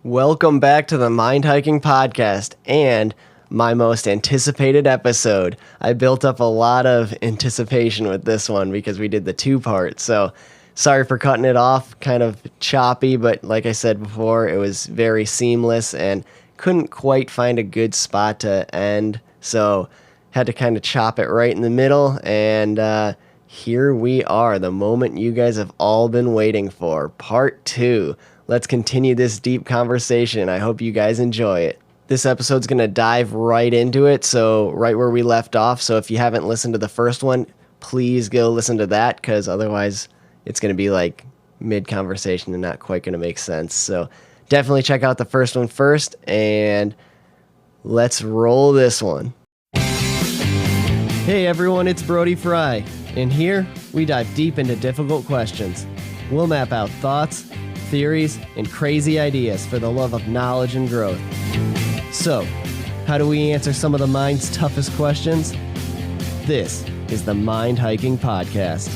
Welcome back to the Mind Hiking Podcast and my most anticipated episode. I built up a lot of anticipation with this one because we did the two-part. So sorry for cutting it off, kind of choppy, but like I said before, it was very seamless and couldn't quite find a good spot to end. So had to kind of chop it right in the middle, and here we are, the moment you guys have all been waiting for, part 2. Let's continue this deep conversation. I hope you guys enjoy it. This episode's going to dive right into it, so right where we left off. So if you haven't listened to the first one, please go listen to that, because otherwise it's going to be like mid-conversation and not quite going to make sense. So definitely check out the first one first, and let's roll this one. Hey everyone, it's Brody Frye, and here we dive deep into difficult questions. We'll map out thoughts, theories, and crazy ideas for the love of knowledge and growth. So, how do we answer some of the mind's toughest questions? This is the Mind Hiking Podcast.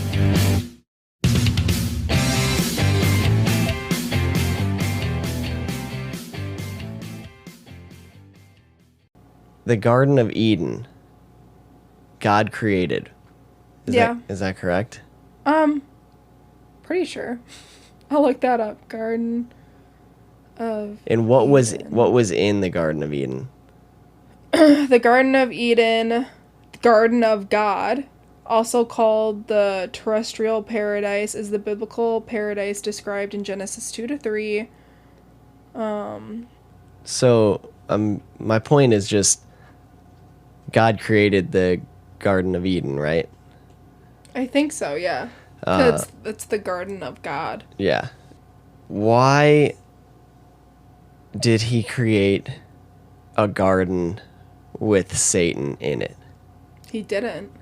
The Garden of Eden, God created. Is that correct? Pretty sure. I'll look that up. Garden of And what Eden. was in the Garden of Eden? The Garden of Eden, Garden of God, also called the terrestrial paradise, is the biblical paradise described in Genesis 2-3. So, my point is just God created the Garden of Eden, right? I think so, yeah. It's the Garden of God. Yeah. Why did he create a garden with Satan in it? He didn't.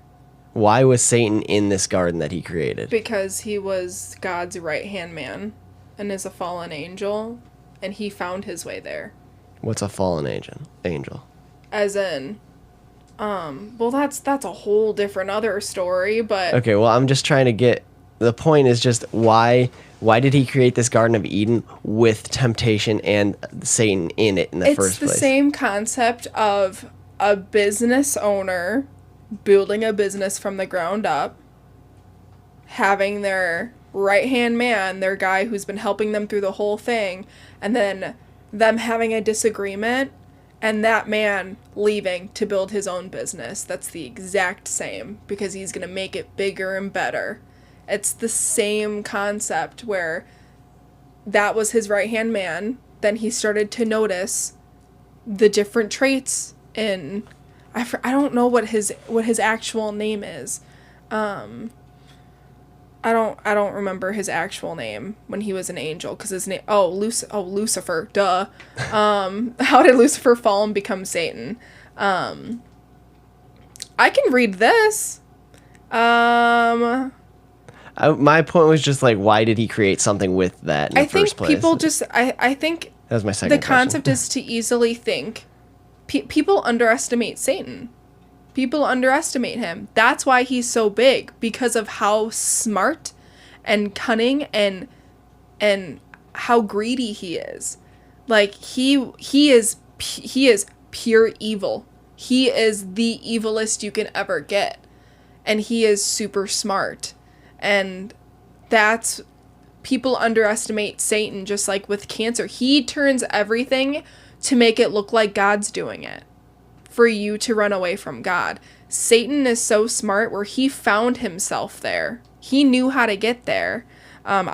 Why was Satan in this garden that he created? Because he was God's right-hand man and is a fallen angel, and he found his way there. What's a fallen angel? As in, well, that's a whole different other story, but... Okay, well, I'm just trying to get... The point is just why did he create this Garden of Eden with temptation and Satan in it in the first place? It's the same concept of a business owner building a business from the ground up, having their right-hand man, their guy who's been helping them through the whole thing, and then them having a disagreement, and that man leaving to build his own business. That's the exact same, because he's going to make it bigger and better. It's the same concept where that was his right-hand man. Then he started to notice the different traits in... I don't know what his actual name is. I don't remember his actual name when he was an angel, because his name... Lucifer, duh. How did Lucifer fall and become Satan? I can read this. My point was just like, why did he create something with that in the first place? I think that was my second the concept is to easily think. People underestimate Satan. People underestimate him. That's why he's so big, because of how smart and cunning and how greedy he is. Like he is pure evil. He is the evilest you can ever get, and he is super smart. And that's, people underestimate Satan, just like with cancer. He turns everything to make it look like God's doing it, for you to run away from God. Satan is so smart where he found himself there. He knew how to get there. Because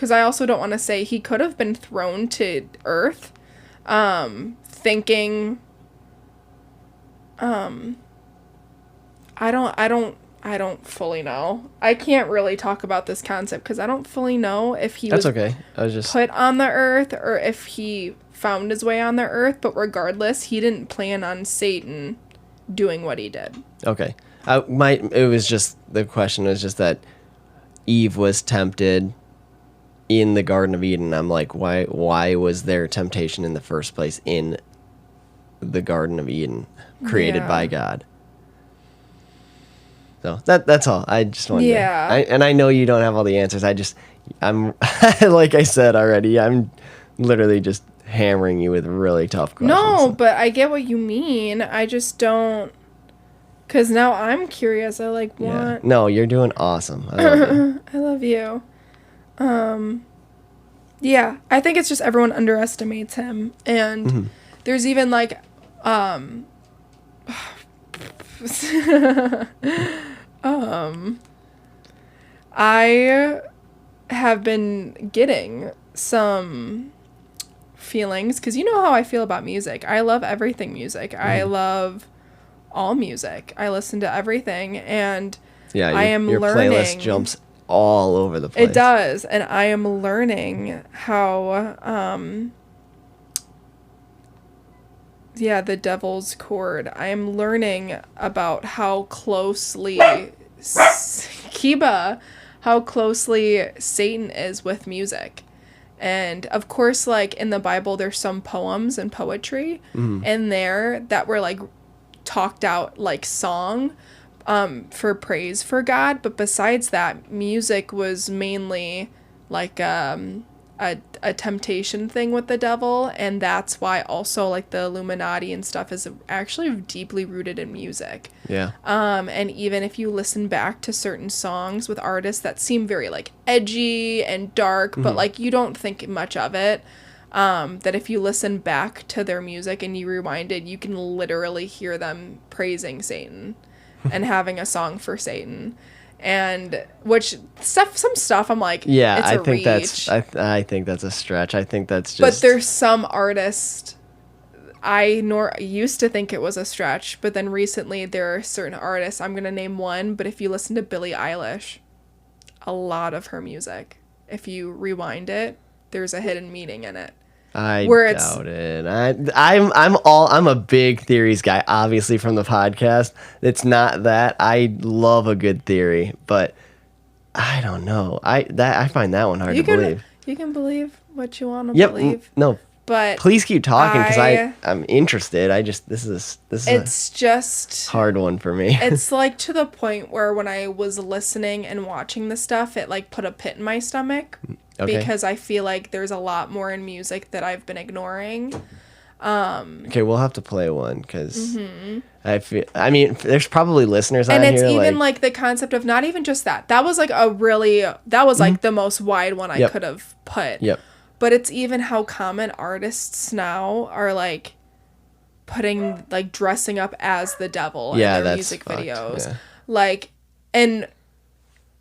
I also don't want to say he could have been thrown to earth, thinking, I don't fully know. I can't really talk about this concept because I don't fully know if he was okay. I was just put on the earth or if he found his way on the earth, but regardless, he didn't plan on Satan doing what he did. Okay. It was just, the question was just that Eve was tempted in the Garden of Eden. I'm like, why was there temptation in the first place in the Garden of Eden created by God? So that's all. I just wanted Yeah. and I know you don't have all the answers. I'm like I said already, I'm literally just hammering you with really tough questions. No, but I get what you mean. I just don't, because now I'm curious. I like Yeah. want. No, you're doing awesome. I love you. I love you. Yeah, I think it's just everyone underestimates him, and there's even like, I have been getting some feelings because you know how I feel about music. I love everything music. I love all music. I listen to everything, and I am your learning. playlist jumps all over the place. It does, and I am learning how the Devil's Chord. I am learning about how closely how closely Satan is with music. And of course, like in the Bible, there's some poems and poetry in there that were like talked out like song for praise for God. But besides that, music was mainly like a temptation thing with the devil. And that's why also like the Illuminati and stuff is actually deeply rooted in music. Yeah. And even if you listen back to certain songs with artists that seem very like edgy and dark, but like you don't think much of it, that if you listen back to their music and you rewind it, you can literally hear them praising Satan and having a song for Satan. And some stuff I'm like, yeah, it's I a think reach. I think that's a stretch. I think that's just. But there's some artists I used to think it was a stretch, but then recently there are certain artists, I'm going to name one, but if you listen to Billie Eilish, a lot of her music, if you rewind it, there's a hidden meaning in it. I doubt it. I'm a big theories guy, obviously from the podcast. It's not that. I love a good theory, but I don't know. I find that one hard to believe. You can believe what you want to believe. No. But please keep talking because I'm interested. This is just hard one for me. It's like to the point where when I was listening and watching the stuff, it like put a pit in my stomach. Okay. Because I feel like there's a lot more in music that I've been ignoring. Okay, we'll have to play one because I mean, there's probably listeners out here. And it's even like the concept of not even just that. That was like like the most wide one I could have put. Yep. But it's even how common artists now are like putting like dressing up as the devil in their music videos. Yeah. Like, and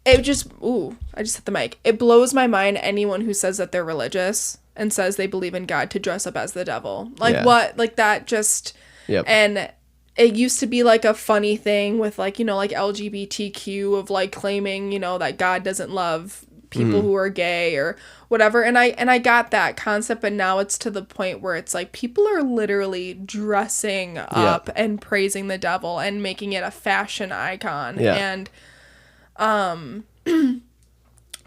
it just, I just hit the mic. It blows my mind anyone who says that they're religious and says they believe in God to dress up as the devil. Like what? Like that just, and it used to be like a funny thing with like, you know, like LGBTQ of like claiming, you know, that God doesn't love people who are gay or whatever. And I got that concept, but now it's to the point where it's like people are literally dressing up and praising the devil and making it a fashion icon. And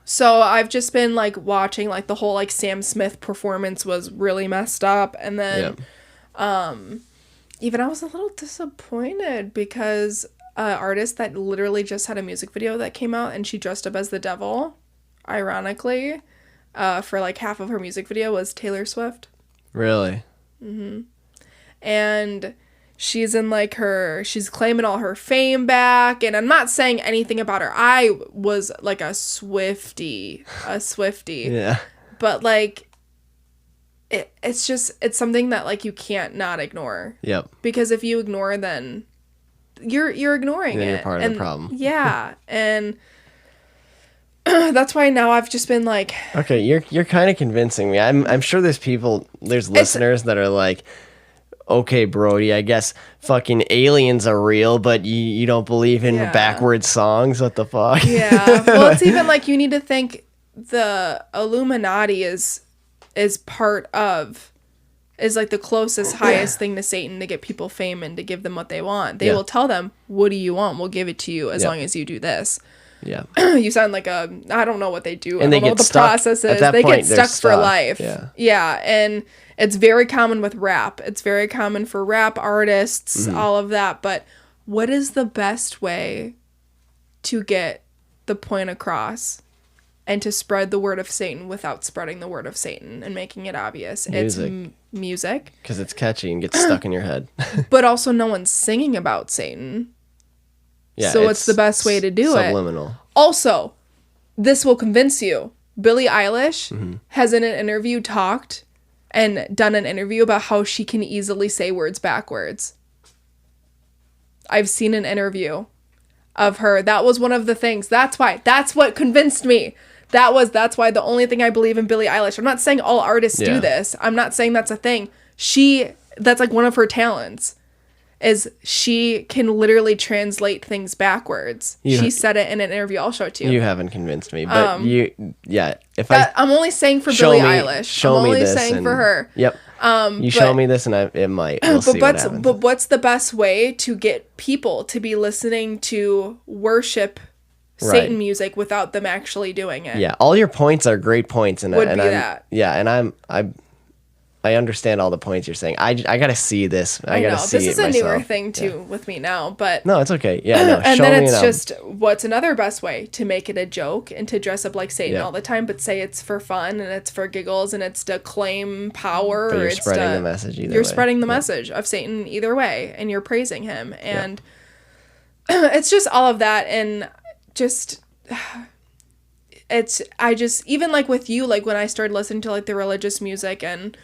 so I've just been like watching like the whole like Sam Smith performance was really messed up, and then even I was a little disappointed because artist that literally just had a music video that came out and she dressed up as the devil, ironically, for like half of her music video was Taylor Swift. Really? And she's in like she's claiming all her fame back, and I'm not saying anything about her. I was like a Swiftie. Yeah. But like it's something that like you can't not ignore. Yep. Because if you ignore, then you're ignoring it. You're part of the problem. Yeah. And that's why now I've just been like, okay, you're kind of convincing me. I'm sure there's listeners that are like, okay, Brody, I guess fucking aliens are real, but you don't believe in backwards songs? What the fuck? Yeah. Well, it's even like you need to think the Illuminati is like the closest, highest thing to Satan to get people fame and to give them what they want. They will tell them, what do you want? We'll give it to you as long as you do this. Yeah. You sound like I don't know what they do. And I don't know what the process is. They get stuck for life. Yeah. Yeah. And it's very common with rap. It's very common for rap artists, all of that. But what is the best way to get the point across and to spread the word of Satan without spreading the word of Satan and making it obvious. Music. It's music. Because it's catchy and gets stuck in your head. But also no one's singing about Satan. Yeah, so it's the best way to do it. Subliminal. Also, this will convince you. Billie Eilish has in an interview talked and done an interview about how she can easily say words backwards. I've seen an interview of her. That was one of the things. That's what convinced me. That's why the only thing I believe in Billie Eilish. I'm not saying all artists do this. I'm not saying that's a thing. That's like one of her talents. Is she can literally translate things backwards. She said it in an interview. I'll show it to you. You haven't convinced me, but I'm only saying for Billie Eilish. I'm only saying for her. Yep. Show me this, and it might. We'll see what happens. But what's the best way to get people to be listening to worship Satan music without them actually doing it? Yeah, all your points are great points, and I understand all the points you're saying. I gotta see this. I gotta see it myself. This is a newer thing too with me now, but no, it's okay. Yeah, no. And then it's just what's another best way to make it a joke and to dress up like Satan all the time, but say it's for fun and it's for giggles and it's to claim power. But you're or it's spreading the message either way. You're spreading the message of Satan either way, and you're praising him, and it's just all of that, and just. Even like with you, like when I started listening to like the religious music and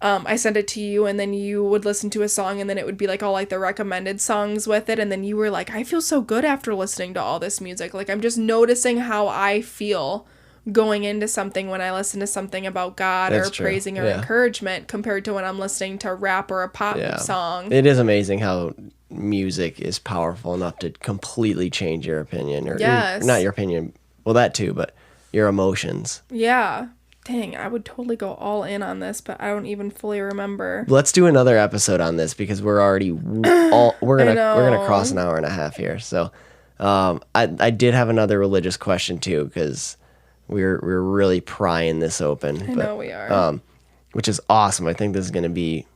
I sent it to you and then you would listen to a song and then it would be like all like the recommended songs with it. And then you were like, I feel so good after listening to all this music. Like I'm just noticing how I feel going into something when I listen to something about God or praising or encouragement compared to when I'm listening to rap or a pop song. It is amazing how music is powerful enough to completely change your opinion or not your opinion. Well, that too, but your emotions. Yeah. Dang, I would totally go all in on this, but I don't even fully remember. Let's do another episode on this because we're already we're gonna cross an hour and a half here. So, I did have another religious question too because we're really prying this open. I know we are. Which is awesome. I think this is gonna be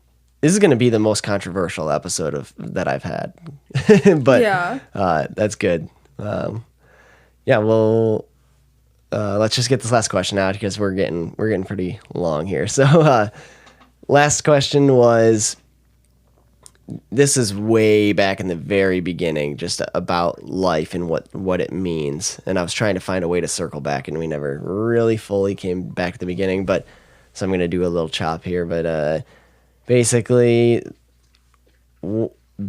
the most controversial episode that I've had. But that's good. Well, let's just get this last question out because we're getting pretty long here. So, last question was, this is way back in the very beginning, just about life and what it means. And I was trying to find a way to circle back, and we never really fully came back to the beginning. But so I'm going to do a little chop here. But basically,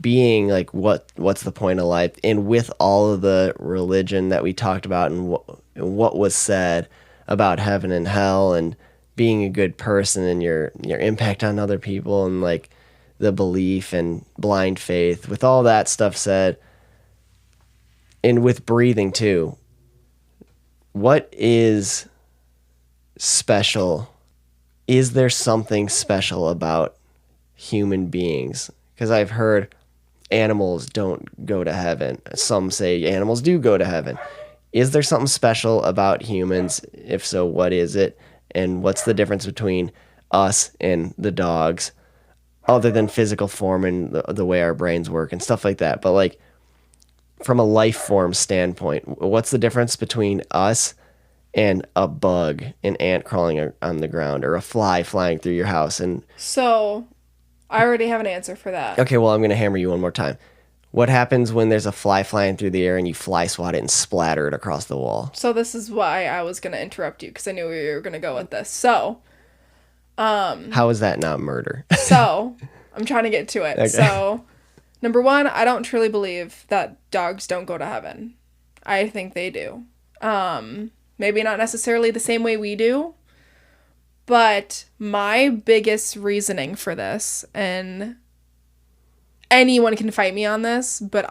being like what's the point of life, and with all of the religion that we talked about and what was said about heaven and hell and being a good person and your impact on other people and like the belief and blind faith, with all that stuff said, and with breathing too, what is special? Is there something special about human beings? Because I've heard animals don't go to heaven. Some say animals do go to heaven. Is there something special about humans? If so, what is it? And what's the difference between us and the dogs, other than physical form and the way our brains work and stuff like that? But like from a life form standpoint, what's the difference between us and a bug, an ant crawling on the ground, or a fly flying through your house? And so I already have an answer for that. Okay, well, I'm going to hammer you one more time. What happens when there's a fly flying through the air and you fly swat it and splatter it across the wall? So this is why I was going to interrupt you, because I knew we were going to go with this. So, how is that not murder? So, I'm trying to get to it. Okay. So, number one, I don't truly believe that dogs don't go to heaven. I think they do. Maybe not necessarily the same way we do. But my biggest reasoning for this, and anyone can fight me on this, but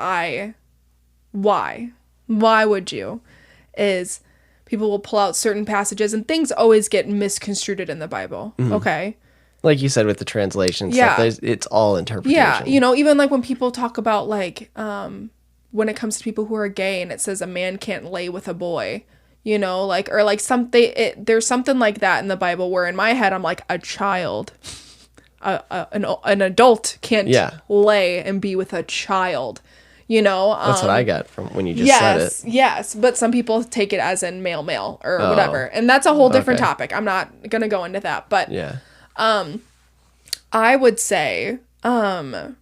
why would you, is people will pull out certain passages and things always get misconstrued in the Bible. Mm-hmm. Okay. Like you said with the translation stuff, it's all interpretation. Yeah. Even like when people talk about like, when it comes to people who are gay and it says a man can't lay with a boy. Or like something, there's something like that in the Bible where in my head, I'm like, a child, an adult can't lay and be with a child. That's what I got from when you just said it. Yes, but some people take it as in male or whatever, and that's a whole different topic. I'm not gonna go into that, but yeah, I would say my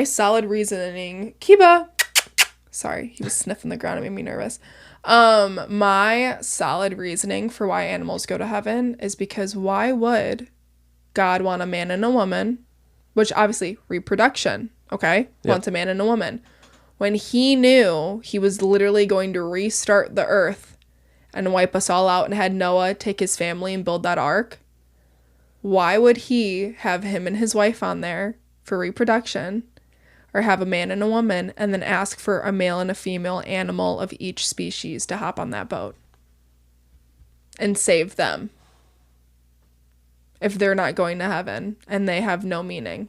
solid reasoning, Kiba. Sorry, he was sniffing the ground. It made me nervous. My solid reasoning for why animals go to heaven is because why would God want a man and a woman, which obviously reproduction, okay? Yep. Wants a man and a woman. When he knew he was literally going to restart the earth and wipe us all out and had Noah take his family and build that ark, why would he have him and his wife on there for reproduction, or have a man and a woman and then ask for a male and a female animal of each species to hop on that boat and save them if they're not going to heaven and they have no meaning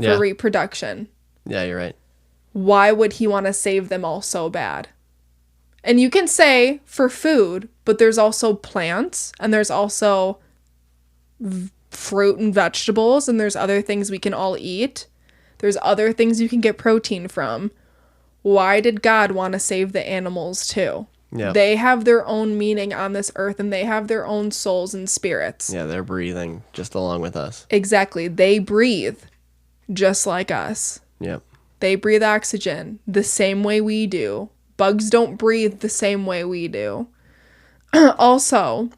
for reproduction? Yeah, you're right. Why would he want to save them all so bad? And you can say for food, but there's also plants and there's also fruit and vegetables, and there's other things we can all eat. There's other things you can get protein from. Why did God want to save the animals too? Yeah. They have their own meaning on this earth, and they have their own souls and spirits. Yeah, they're breathing just along with us. Exactly. They breathe just like us. Yep. They breathe oxygen the same way we do. Bugs don't breathe the same way we do. Also,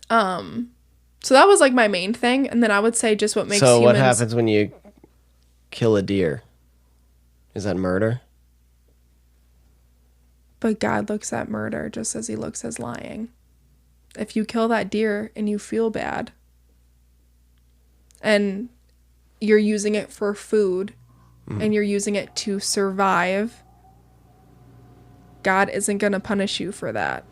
so that was like my main thing, and then I would say just what makes humans... So what happens when you kill a deer? Is that murder? But God looks at murder just as he looks at lying. If you kill that deer and you feel bad, and you're using it for food, and you're using it to survive, God isn't going to punish you for that.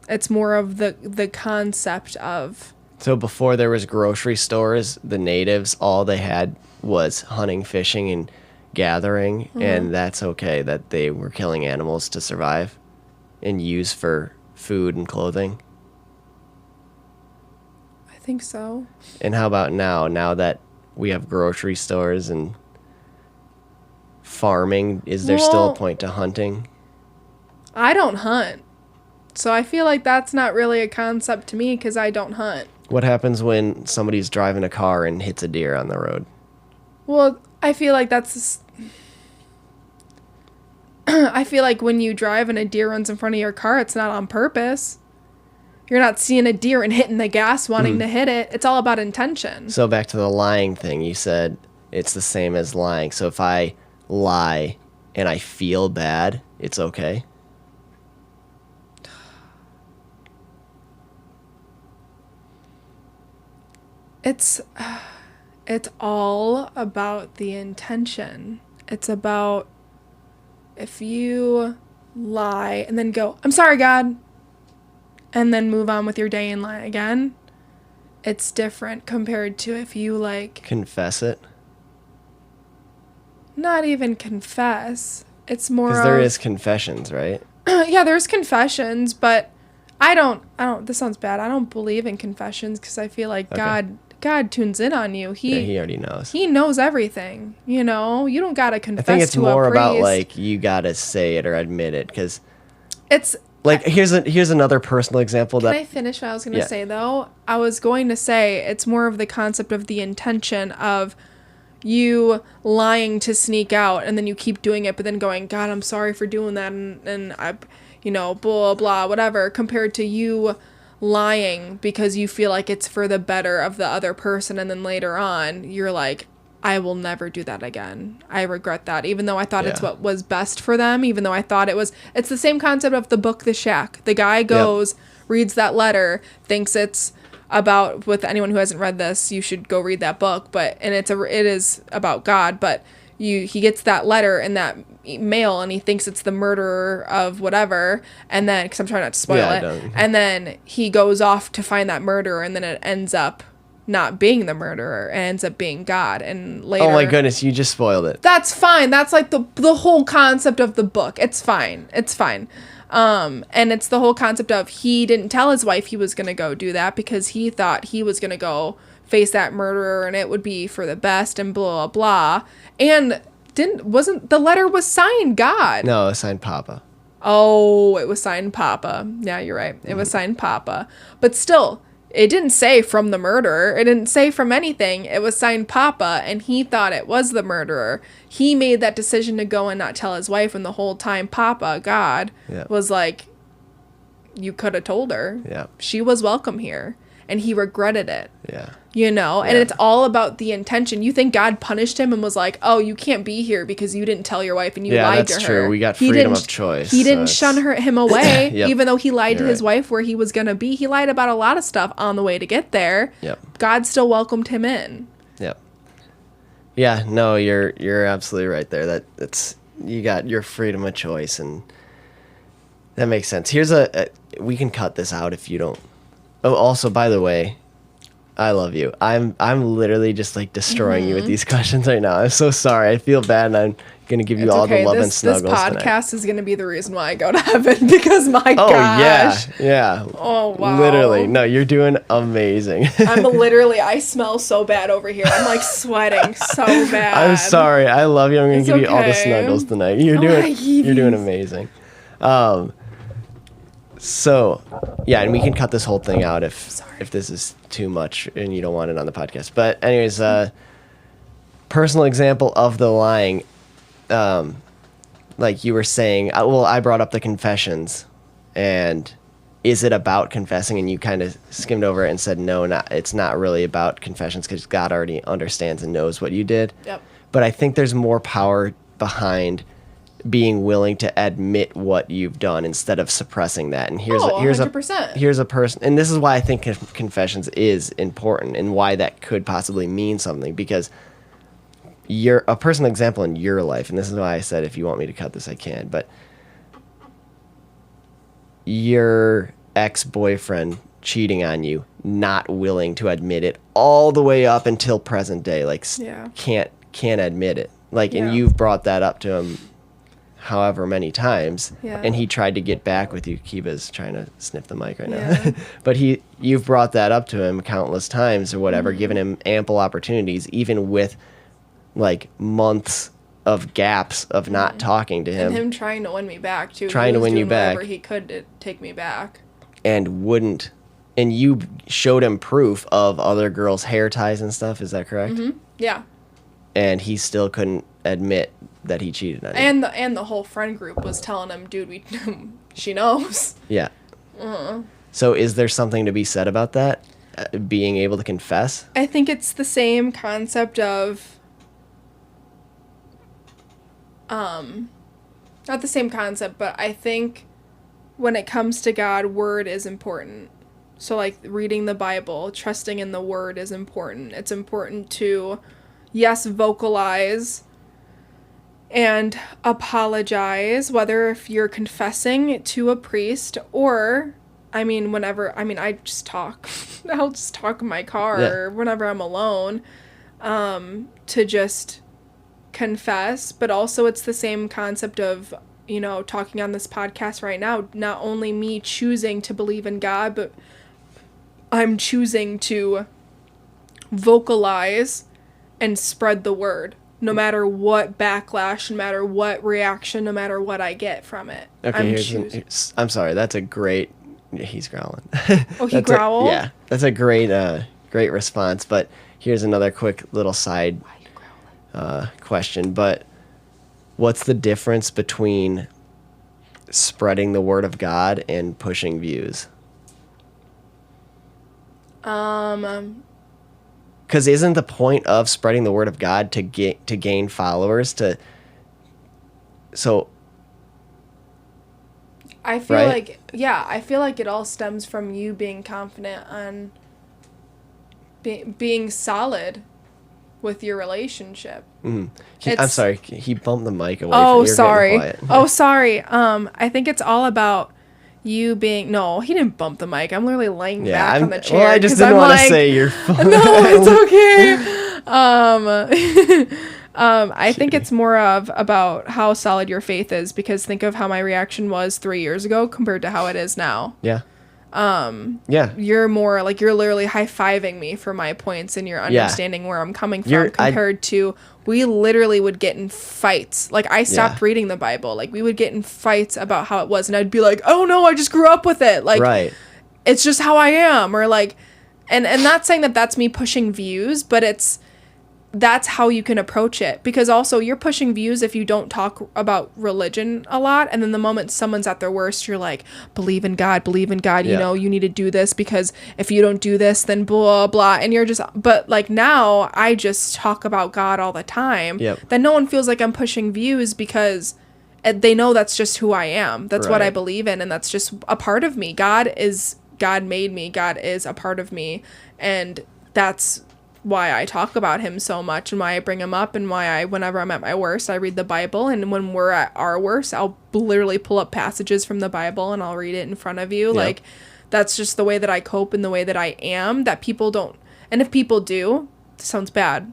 It's more of the concept of... So before there was grocery stores, the natives, all they had was hunting, fishing, and gathering, and that's okay that they were killing animals to survive and use for food and clothing? I think so. And how about now that we have grocery stores and farming, is there still a point to hunting? I don't hunt. So I feel like that's not really a concept to me because I don't hunt. What happens when somebody's driving a car and hits a deer on the road? Well, I feel like that's... I feel like when you drive and a deer runs in front of your car, it's not on purpose. You're not seeing a deer and hitting the gas wanting to hit it. It's all about intention. So back to the lying thing. You said it's the same as lying. So if I lie and I feel bad, it's okay? It's all about the intention. It's about if you lie and then go, I'm sorry, God, and then move on with your day and lie again, it's different compared to if you confess it. Not even confess. It's more because there is confessions, right? Yeah, there's confessions, but I don't, this sounds bad. I don't believe in confessions because I feel like God tunes in on you. He already knows. He knows everything. You don't got to confess to a priest. I think it's more about you got to say it or admit it because it's here's another personal example. Can I finish what I was going to say though? I was going to say it's more of the concept of the intention of you lying to sneak out and then you keep doing it but then going, God, I'm sorry for doing that and I blah blah whatever, compared to you lying because you feel like it's for the better of the other person and then later on you're like, I will never do that again. I regret that, even though I thought it's what was best for them, even though I thought it's the same concept of the book The Shack. The guy goes, reads that letter, thinks it's about, with anyone who hasn't read this, you should go read that book, it is about God, but he gets that letter and that mail and he thinks it's the murderer of whatever, and then, because I'm trying not to spoil it, and then he goes off to find that murderer and then it ends up not being the murderer, it ends up being God, and later... Oh my goodness, you just spoiled it. That's fine. That's like the whole concept of the book. It's fine. And it's the whole concept of he didn't tell his wife he was going to go do that because he thought he was going to go face that murderer and it would be for the best and blah, blah, blah. And the letter was signed God. No, it was signed Papa. Oh, it was signed Papa. Yeah, you're right. It was signed Papa. But still, it didn't say from the murderer. It didn't say from anything. It was signed Papa, and he thought it was the murderer. He made that decision to go and not tell his wife, and the whole time Papa, God, was like, you could have told her. Yeah. She was welcome here. And he regretted it. Yeah. You know? And it's all about the intention. You think God punished him and was like, oh, you can't be here because you didn't tell your wife and you lied to her. Yeah, that's true. We got freedom of choice. He didn't shun him away, Yep. even though he lied to his wife where he was going to be. He lied about a lot of stuff on the way to get there. Yep. God still welcomed him in. Yep. Yeah, no, you're absolutely right there. That's you got your freedom of choice, and that makes sense. Here's we can cut this out if you don't. Oh, also, by the way, I love you. I'm literally just like destroying you with these questions right now. I'm so sorry. I feel bad, and I'm gonna give you all the love and snuggles This podcast tonight. is gonna be the reason why I go to heaven because my gosh. Yeah. Oh wow. Literally, no, you're doing amazing. I smell so bad over here. I'm like sweating so bad. I'm sorry. I love you. I'm gonna give you all the okay. snuggles tonight. You're doing amazing. So, yeah, and we can cut this whole thing out if this is too much and you don't want it on the podcast. But anyways, personal example of the lying, like you were saying, I brought up the confessions, and is it about confessing? And you kind of skimmed over it and said, no, it's not really about confessions because God already understands and knows what you did. Yep. But I think there's more power behind being willing to admit what you've done instead of suppressing that. And here's 100%. a person, and this is why I think confessions is important and why that could possibly mean something, because you're a personal example in your life, and this is why I said if you want me to cut this I can, but your ex-boyfriend cheating on you, not willing to admit it all the way up until present day, like can't admit it, like, and you've brought that up to him however many times, and he tried to get back with you. Kiva's trying to sniff the mic right now. But you've brought that up to him countless times or whatever, given him ample opportunities, even with like months of gaps of not talking to him. And him trying to win me back too. Trying to win you back. Whatever he could to take me back. And wouldn't. And you showed him proof of other girls' hair ties and stuff. Is that correct? Mm-hmm. Yeah. And he still couldn't admit that he cheated on you. And the whole friend group was telling him, dude, she knows. Yeah. So is there something to be said about that? Being able to confess? I think it's the same concept of, not the same concept, but I think when it comes to God, word is important. So like reading the Bible, trusting in the word is important. It's important to, yes, vocalize and apologize, whether if you're confessing to a priest or, I just talk. I'll just talk in my car or whenever I'm alone, to just confess. But also it's the same concept of, talking on this podcast right now, not only me choosing to believe in God, but I'm choosing to vocalize and spread the word. No matter what backlash, no matter what reaction, no matter what I get from it. Okay, I'm sorry. That's a great... He's growling. Oh, he growled? Yeah, that's a great response. But here's another quick little side question. But what's the difference between spreading the word of God and pushing views? Because isn't the point of spreading the word of God to gain followers? I feel like it all stems from you being confident on being solid with your relationship. I'm sorry, he bumped the mic away. Oh, sorry. Oh, sorry. I think it's all about you being... No, he didn't bump the mic. I'm literally laying back on the chair. Well, I just didn't want to say your phone. No, it's okay. I think it's more of about how solid your faith is, because think of how my reaction was 3 years ago compared to how it is now. Yeah. You're more like, you're literally high-fiving me for my points, and you're understanding where I'm coming from compared to, we literally would get in fights. Like, I stopped reading the Bible. Like, we would get in fights about how it was, and I'd be like, oh no, I just grew up with it. Like, it's just how I am. Or like, and not saying that that's me pushing views, but that's how you can approach it. Because also, you're pushing views if you don't talk about religion a lot, and then the moment someone's at their worst, you're like, believe in God, you know, you need to do this, because if you don't do this, then blah blah. And you're just, but like, now I just talk about God all the time. Then no one feels like I'm pushing views, because they know that's just who I am. That's what I believe in, and that's just a part of me. God made me. God is a part of me, and that's why I talk about him so much, and why I bring him up, and why whenever I'm at my worst, I read the Bible. And when we're at our worst, I'll literally pull up passages from the Bible and I'll read it in front of you. Like, that's just the way that I cope and the way that I am, that people don't. And if people do, this sounds bad,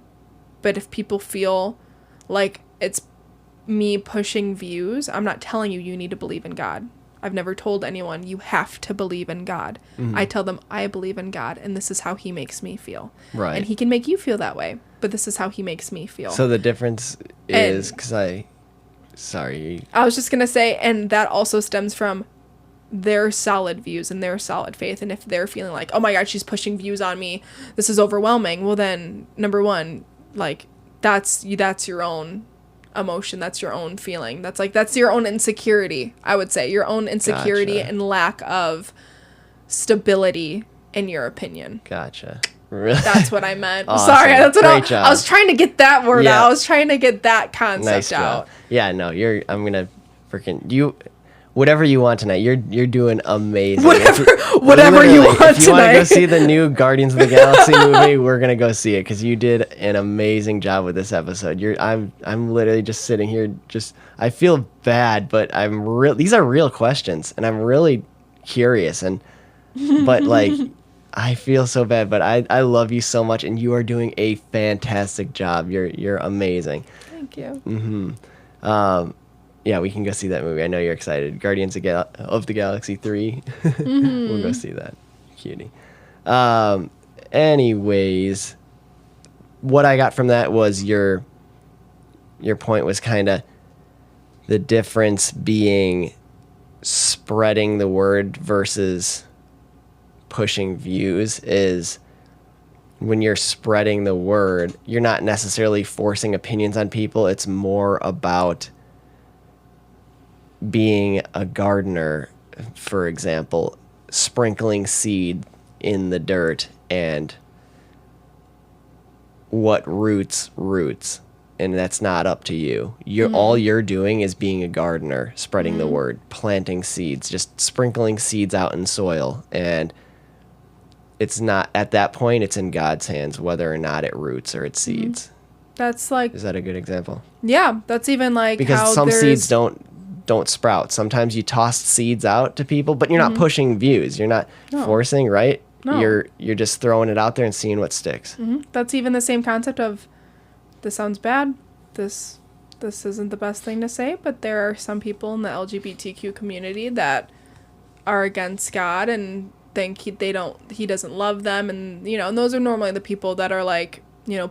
but if people feel like it's me pushing views, I'm not telling you need to believe in God. I've never told anyone you have to believe in God. I tell them I believe in God, and this is how he makes me feel. And he can make you feel that way, but this is how he makes me feel. So the difference is, because I was just going to say, and that also stems from their solid views and their solid faith. And if they're feeling like, oh my God, she's pushing views on me, this is overwhelming. Well, then, number one, like, that's your own emotion, that's your own feeling, that's your own insecurity. I would say your own insecurity and lack of stability in your opinion. Really? That's what I meant. Awesome. Sorry, that's what Job. I was trying to get that word out. I was trying to get that concept out. Yeah, no, I'm gonna freaking whatever you want tonight. You're doing amazing. Whatever you want tonight. If you want to go see the new Guardians of the Galaxy movie, we're gonna go see it, because you did an amazing job with this episode. I'm literally just sitting here, I feel bad, but these are real questions, and I'm really curious, but like, I feel so bad, but I love you so much, and you are doing a fantastic job. You're amazing. Thank you. Yeah, we can go see that movie. I know you're excited. Guardians of the Galaxy 3. We'll go see that. Cutie. Anyways, what I got from that was your point was kind of the difference being spreading the word versus pushing views. Is when you're spreading the word, you're not necessarily forcing opinions on people. It's more about being a gardener, for example, sprinkling seed in the dirt, and what roots, and that's not up to you. All you're doing is being a gardener, spreading the word, planting seeds, just sprinkling seeds out in soil, and it's not, at that point, it's in God's hands whether or not it roots or it seeds. That's like, is that a good example? Yeah, that's even like, because how some seeds don't sprout. Sometimes you toss seeds out to people, but you're not pushing views. You're not forcing, right? No. You're just throwing it out there and seeing what sticks. That's even the same concept of, this sounds bad. This isn't the best thing to say, but there are some people in the LGBTQ community that are against God and think he doesn't love them, and and those are normally the people that are like,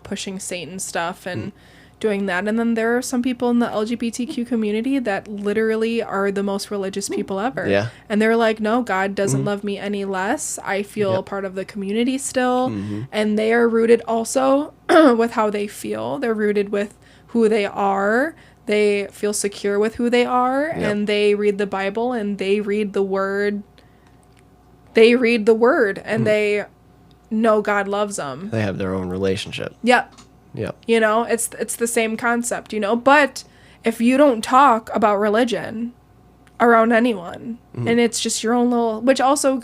pushing Satan stuff and doing that. And then there are some people in the LGBTQ community that literally are the most religious people ever. Yeah. And they're like, no, God doesn't love me any less. I feel part of the community still. And they are rooted also with how they feel. They're rooted with who they are. They feel secure with who they are. And they read the Bible and they read the word. And they know God loves them. They have their own relationship. Yep. Yeah. It's the same concept, but if you don't talk about religion around anyone, and it's just your own little, which also,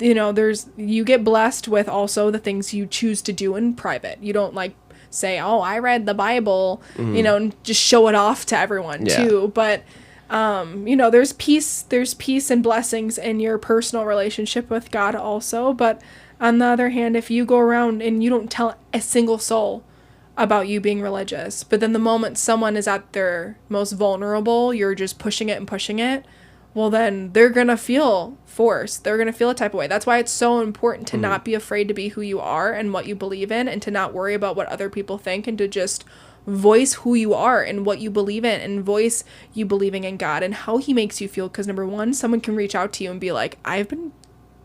you get blessed with also the things you choose to do in private. You don't like say, oh, I read the Bible, and just show it off to everyone too. But, there's peace and blessings in your personal relationship with God also. But on the other hand, if you go around and you don't tell a single soul about you being religious. But then the moment someone is at their most vulnerable, you're just pushing it and pushing it. Well, then they're going to feel forced. They're going to feel a type of way. That's why it's so important to not be afraid to be who you are and what you believe in, and to not worry about what other people think, and to just voice who you are and what you believe in, and voice you believing in God and how he makes you feel. Because number one, someone can reach out to you and be like, I've been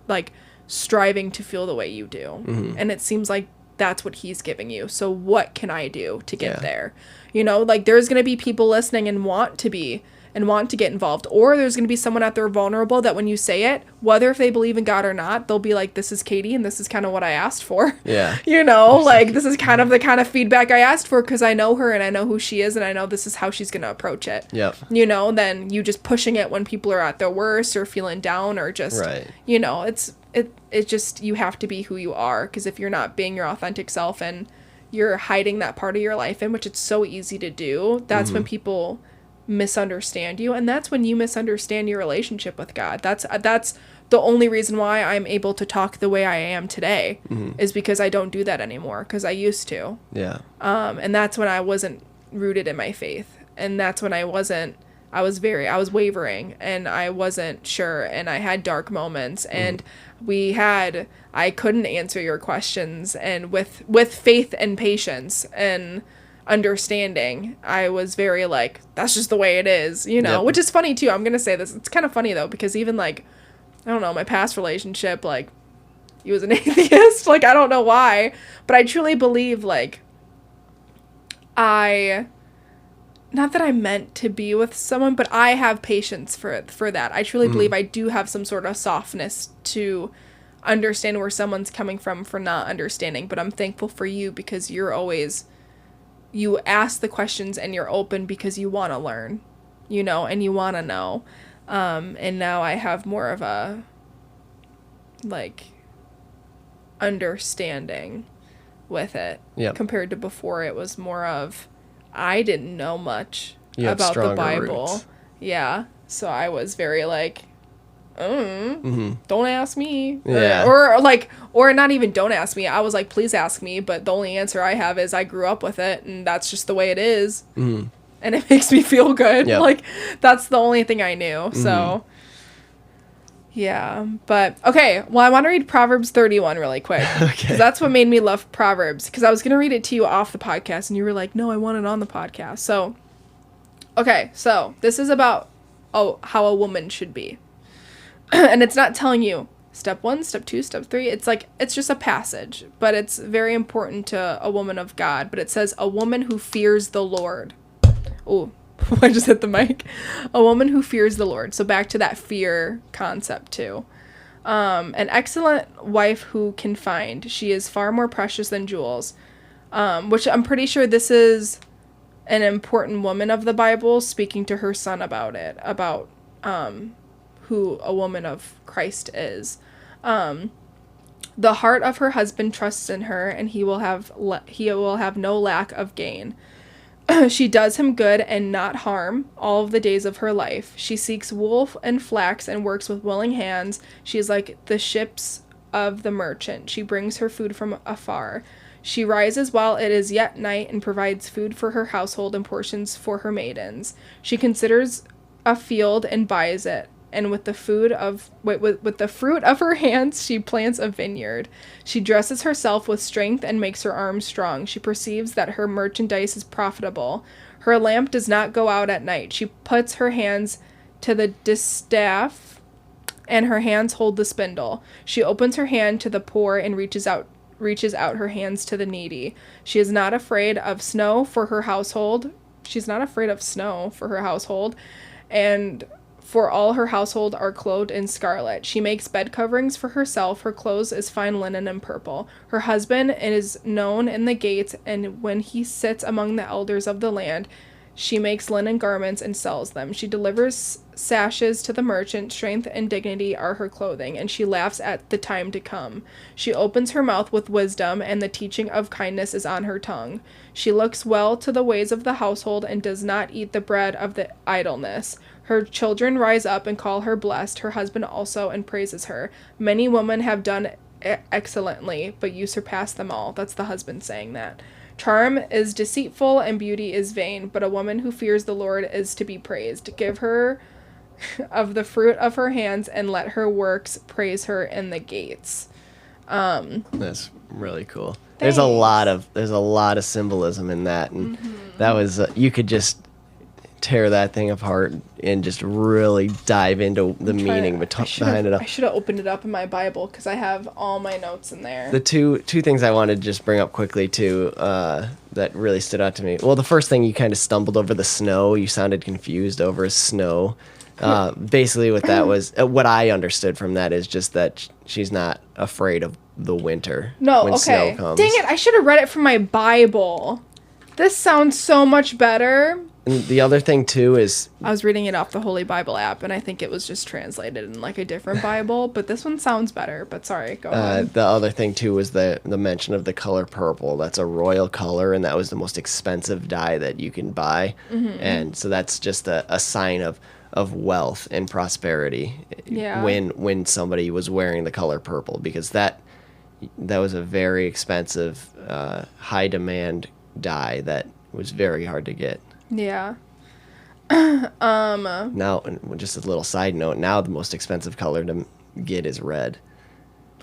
like striving to feel the way you do. And it seems like that's what he's giving you. So what can I do to get there? You know, like there's going to be people listening and want to get involved, or there's going to be someone out there vulnerable that when you say it, whether if they believe in God or not, they'll be like, this is Catie and this is kind of what I asked for. Yeah. You know, like this is kind of the kind of feedback I asked for, because I know her and I know who she is and I know this is how she's going to approach it. Yep. You know, then you just pushing it when people are at their worst or feeling down, or just, you know, it just, you have to be who you are, because if you're not being your authentic self and you're hiding that part of your life in, which it's so easy to do, that's when people misunderstand you, and that's when you misunderstand your relationship with God. That's the only reason why I'm able to talk the way I am today, is because I don't do that anymore, because I used to. Yeah. And that's when I wasn't rooted in my faith, and that's when I was wavering, and I wasn't sure, and I had dark moments, and I couldn't answer your questions, and with faith and patience and understanding, I was very like, that's just the way it is, you know. Which is funny too. I'm gonna say this, it's kind of funny though, because even like, I don't know, my past relationship, like, he was an atheist. Like, I don't know why, but I truly believe, like, not that I meant to be with someone, but I have patience for that. I truly believe I do have some sort of softness to understand where someone's coming from for not understanding. But I'm thankful for you, because you ask the questions and you're open because you want to learn, you know, and you want to know. And now I have more of a, like, understanding with it. Compared to before. It was more of, I didn't know much about the Bible. Roots. Yeah. So I was very like, don't ask me. Or not even don't ask me. I was like, please ask me. But the only answer I have is I grew up with it, and that's just the way it is. And it makes me feel good. Like, that's the only thing I knew. So, yeah. But, okay. Well, I want to read Proverbs 31 really quick. Because that's what made me love Proverbs. Because I was going to read it to you off the podcast, and you were like, no, I want it on the podcast. So, okay. So, this is about how a woman should be. And it's not telling you step 1, step 2, step 3. It's like, it's just a passage, but it's very important to a woman of God. But it says, a woman who fears the Lord. Oh, I just hit the mic. A woman who fears the Lord. So back to that fear concept too. An excellent wife who can find. She is far more precious than jewels. Which I'm pretty sure this is an important woman of the Bible speaking to her son about it. About, who a woman of Christ is. The heart of her husband trusts in her, and he will have no lack of gain. She does him good and not harm all of the days of her life. She seeks wool and flax and works with willing hands. She is like the ships of the merchant. She brings her food from afar. She rises while it is yet night and provides food for her household and portions for her maidens. She considers a field and buys it. And with the fruit of her hands, she plants a vineyard. She dresses herself with strength and makes her arms strong. She perceives that her merchandise is profitable. Her lamp does not go out at night. She puts her hands to the distaff, and her hands hold the spindle. She opens her hand to the poor and reaches out her hands to the needy. She is not afraid of snow for her household. And for all her household are clothed in scarlet. She makes bed coverings for herself. Her clothes is fine linen and purple. Her husband is known in the gates, and when he sits among the elders of the land, she makes linen garments and sells them. She delivers sashes to the merchant. Strength and dignity are her clothing, and she laughs at the time to come. She opens her mouth with wisdom, and the teaching of kindness is on her tongue. She looks well to the ways of the household and does not eat the bread of the idleness. Her children rise up and call her blessed, her husband also, and praises her. Many women have done excellently, but you surpass them all. That's the husband saying that. Charm is deceitful and beauty is vain, but a woman who fears the Lord is to be praised. Give her of the fruit of her hands and let her works praise her in the gates. That's really cool. There's a lot of symbolism in that, and that was you could just tear that thing apart and just really dive into the meaning behind it all. I should have opened it up in my Bible because I have all my notes in there. The two things I wanted to just bring up quickly too that really stood out to me. Well, the first thing, you kind of stumbled over the snow. You sounded confused over snow. Basically, what that was, what I understood from that is just that she's not afraid of the winter. No, when okay. snow comes. Dang it! I should have read it from my Bible. This sounds so much better. And the other thing too is I was reading it off the Holy Bible app, and I think it was just translated in like a different Bible, but this one sounds better. But sorry, go on. the other thing too was the mention of the color purple. That's a royal color, and that was the most expensive dye that you can buy. And so that's just a sign of wealth and prosperity. Yeah. When somebody was wearing the color purple, because that was a very expensive, high demand dye that was very hard to get. Yeah. Now, just a little side note, now the most expensive color to get is red.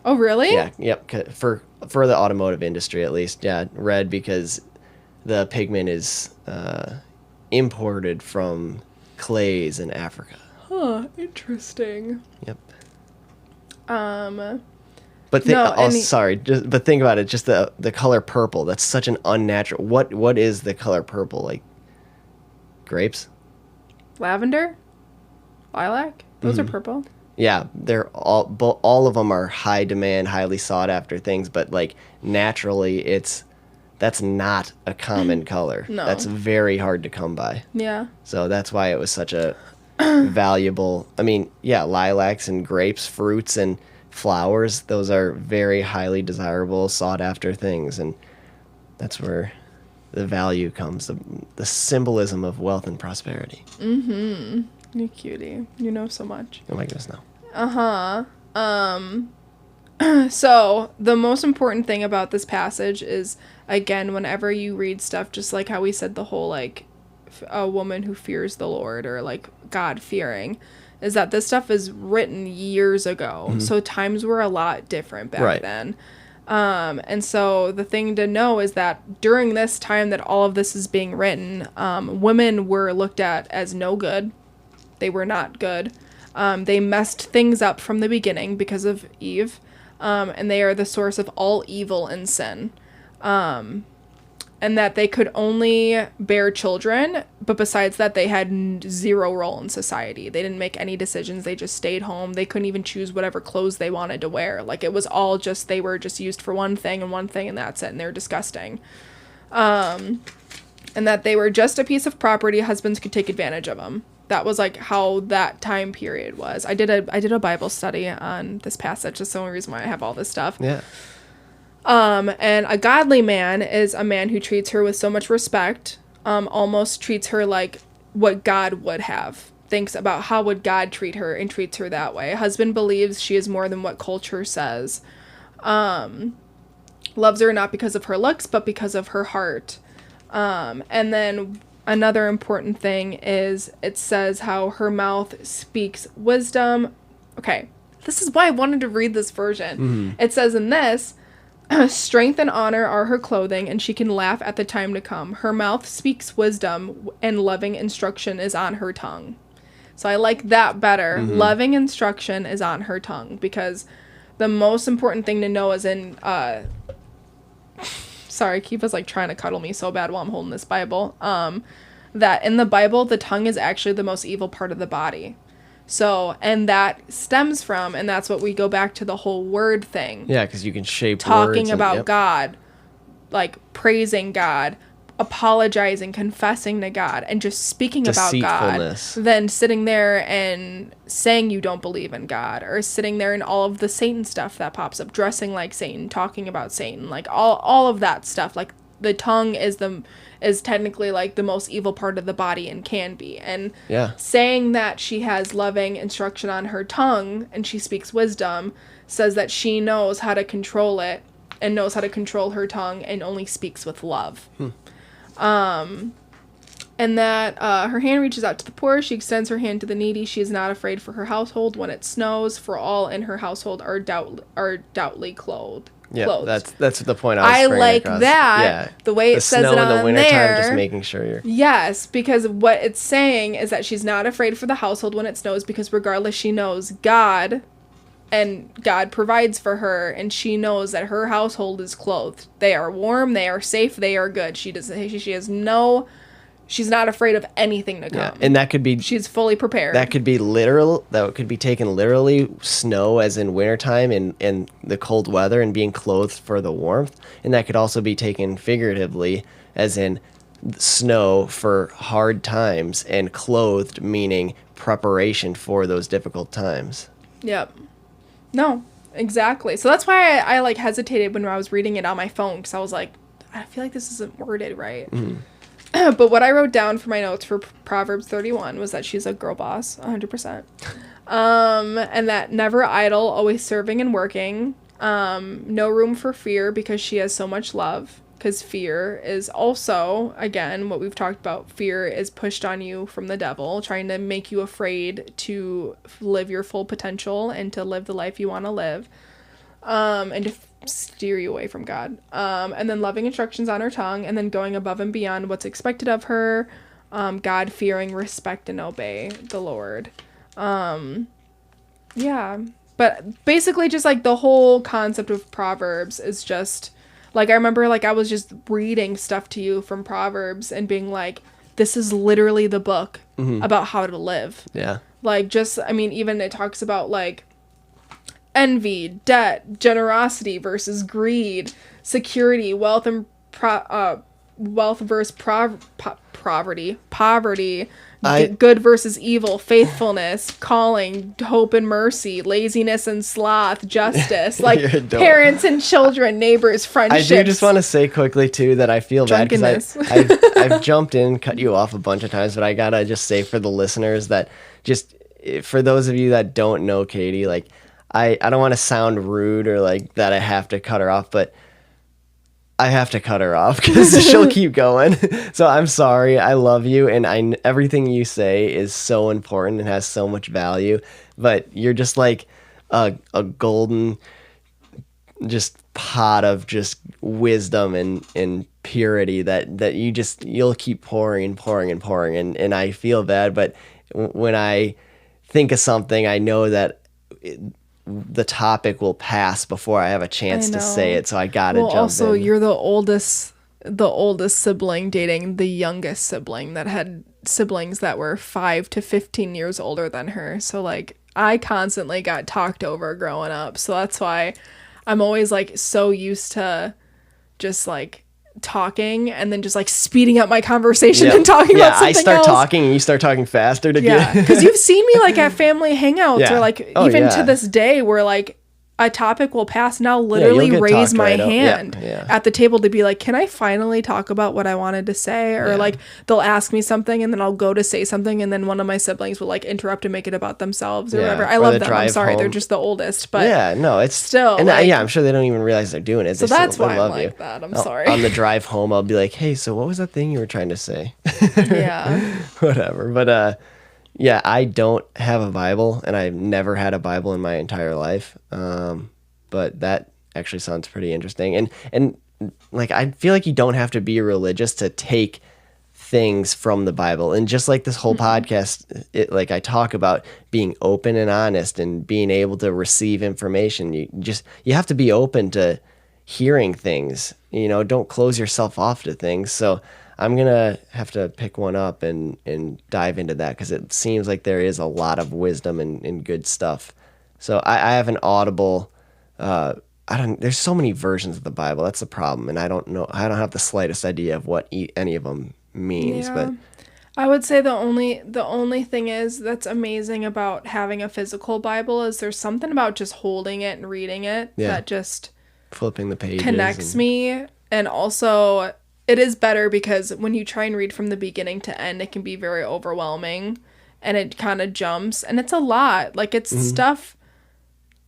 Oh, really? Yeah, yep. For the automotive industry, at least, yeah, red, because the pigment is imported from clays in Africa. Huh, interesting. Yep. Um, But but think about it. Just the color purple. That's such an unnatural. What is the color purple, like? Grapes. Lavender, lilac. Those are purple. Yeah, they're all of them are high demand, highly sought after things. But like naturally, that's not a common color. No. That's very hard to come by. Yeah. So that's why it was such a valuable. I mean, yeah, lilacs and grapes, fruits and flowers. Those are very highly desirable, sought after things, and that's where the value comes, the symbolism of wealth and prosperity. You cutie. You know so much. Oh my goodness, no. So the most important thing about this passage is, again, whenever you read stuff, just like how we said the whole, like, a woman who fears the Lord, or like God-fearing, is that this stuff is written years ago. So times were a lot different back then. And so the thing to know is that during this time that all of this is being written, women were looked at as no good. They were not good. They messed things up from the beginning because of Eve. And they are the source of all evil and sin. And that they could only bear children, but besides that, they had zero role in society. They didn't make any decisions. They just stayed home. They couldn't even choose whatever clothes they wanted to wear. Like, it was all just, they were just used for one thing, and that's it, and they're disgusting. And that they were just a piece of property. Husbands could take advantage of them. That was, like, how that time period was. I did a Bible study on this passage. That's the only reason why I have all this stuff. Yeah. And a godly man is a man who treats her with so much respect, almost treats her like what God would have. Thinks about how would God treat her and treats her that way. Husband believes she is more than what culture says. Loves her not because of her looks, but because of her heart. And then another important thing is it says how her mouth speaks wisdom. Okay, this is why I wanted to read this version. It says in this, strength and honor are her clothing, and she can laugh at the time to come. Her mouth speaks wisdom, and loving instruction is on her tongue. So I like that better. Loving instruction is on her tongue, because the most important thing to know is in... sorry, Kiva's like trying to cuddle me so bad while I'm holding this Bible. That in the Bible, the tongue is actually the most evil part of the body. So, and that stems from, and that's what we go back to the whole word thing. Yeah, because you can shape talking words about God, like praising God, apologizing, confessing to God, and just speaking about God. Then sitting there and saying you don't believe in God, or sitting there in all of the Satan stuff that pops up, dressing like Satan, talking about Satan, like all of that stuff. Like, the tongue is technically like the most evil part of the body, and can be. And saying that she has loving instruction on her tongue and she speaks wisdom says that she knows how to control it and knows how to control her tongue and only speaks with love. And that her hand reaches out to the poor. She extends her hand to the needy. She is not afraid for her household when it snows, for all in her household are doubtly clothed. Yeah, that's the point I was like across. that. Yeah. The way it says it on in the wintertime, there. just making sure you're... Yes, because what it's saying is that she's not afraid for the household when it snows, because regardless, she knows God, and God provides for her, and she knows that her household is clothed. They are warm, they are safe, they are good. She's not afraid of anything to come. Yeah, and that could be... She's fully prepared. That could be literal. That could be taken literally, snow as in wintertime and the cold weather and being clothed for the warmth. And that could also be taken figuratively, as in snow for hard times and clothed meaning preparation for those difficult times. Yep. No, exactly. So that's why I like hesitated when I was reading it on my phone, because I was like, I feel like this isn't worded right. Mm-hmm. But what I wrote down for my notes for Proverbs 31 was that she's a girl boss, 100%. And that never idle, always serving and working. No room for fear because she has so much love. Because fear is also, again, what we've talked about. Fear is pushed on you from the devil, trying to make you afraid to live your full potential and to live the life you want to live. And to steer you away from God. And then loving instructions on her tongue, and then going above and beyond what's expected of her. God fearing, respect, and obey the Lord. Yeah. But basically just like the whole concept of Proverbs is just like, I remember like I was just reading stuff to you from Proverbs and being like, this is literally the book about how to live. Yeah. Like just, I mean, even it talks about like envy, debt, generosity versus greed, security, wealth and wealth versus poverty, good versus evil, faithfulness, calling, hope and mercy, laziness and sloth, justice, like parents and children, neighbors, friendships. I do just want to say quickly too that I feel bad because I've jumped in, cut you off a bunch of times, but I gotta just say for the listeners that just for those of you that don't know Catie, like I don't want to sound rude or like that I have to cut her off, but I have to cut her off because she'll keep going. So I'm sorry. I love you. And everything you say is so important and has so much value, but you're just like a golden just pot of just wisdom and purity that you'll keep pouring and pouring and pouring. And I feel bad, but when I think of something, I know that the topic will pass before I have a chance to say it, so I gotta jump in. Also, you're the oldest sibling dating the youngest sibling that had siblings that were 5 to 15 years older than her. So like I constantly got talked over growing up. So that's why I'm always like so used to just like talking and then just like speeding up my conversation and talking about something else. I start talking and you start talking faster to get... because you've seen me like at family hangouts or like even to this day where like a topic will pass and I'll literally raise my hand at the table to be like, can I finally talk about what I wanted to say? Or like they'll ask me something and then I'll go to say something and then one of my siblings will like interrupt and make it about themselves or whatever. I love them. I'm sorry. Home. They're just the oldest, but it's still and like, I'm sure they don't even realize they're doing it. So that's why I'm like that. I'm sorry. On the drive home, I'll be like, hey, so what was that thing you were trying to say? Whatever. But yeah, I don't have a Bible, and I've never had a Bible in my entire life. But that actually sounds pretty interesting. And like, I feel like you don't have to be religious to take things from the Bible. And just like this whole podcast, like I talk about being open and honest and being able to receive information. You have to be open to hearing things, don't close yourself off to things. So I'm going to have to pick one up and dive into that because it seems like there is a lot of wisdom and good stuff. So I have an Audible. There's so many versions of the Bible. That's the problem. And I don't know. I don't have the slightest idea of what any of them means. Yeah. But I would say the only thing is that's amazing about having a physical Bible is there's something about just holding it and reading it that just flipping the pages connects me. And also it is better because when you try and read from the beginning to end, it can be very overwhelming and it kind of jumps and it's a lot. Like it's stuff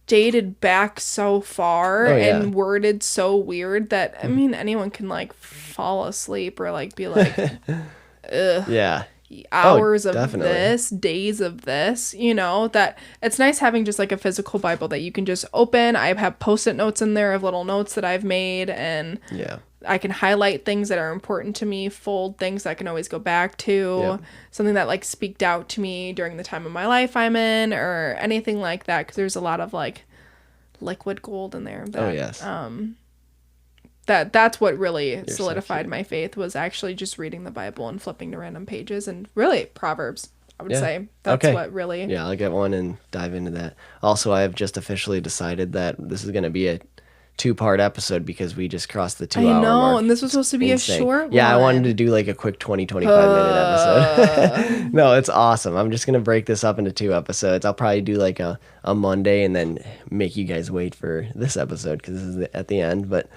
dated back so far Oh, yeah. and worded so weird that, I mean, anyone can, like, fall asleep or, like, be like, ugh. Yeah. Hours of definitely. this, days of this, you know, that it's nice having just like a physical Bible that you can just open. I have post-it notes in there of little notes that I've made, and Yeah. I can highlight things that are important to me, fold things that I can always go back to, Yep. something that like speaked out to me during the time of my life I'm in, or anything like that, because there's a lot of like liquid gold in there that, Oh, yes. that's what really You're so solidified cute. my faith, was actually just reading the Bible and flipping to random pages, and really Proverbs, I would Yeah. say. That's Okay. what really... Yeah, I'll get one and dive into that. Also, I have just officially decided that this is going to be a 2-part episode because we just crossed the 2-hour I know, mark. and this was supposed to be Insane. a short Yeah, I wanted one. to do like a quick 25-minute episode. No, it's awesome. I'm just going to break this up into 2 episodes. I'll probably do like a Monday and then make you guys wait for this episode because this is at the end. But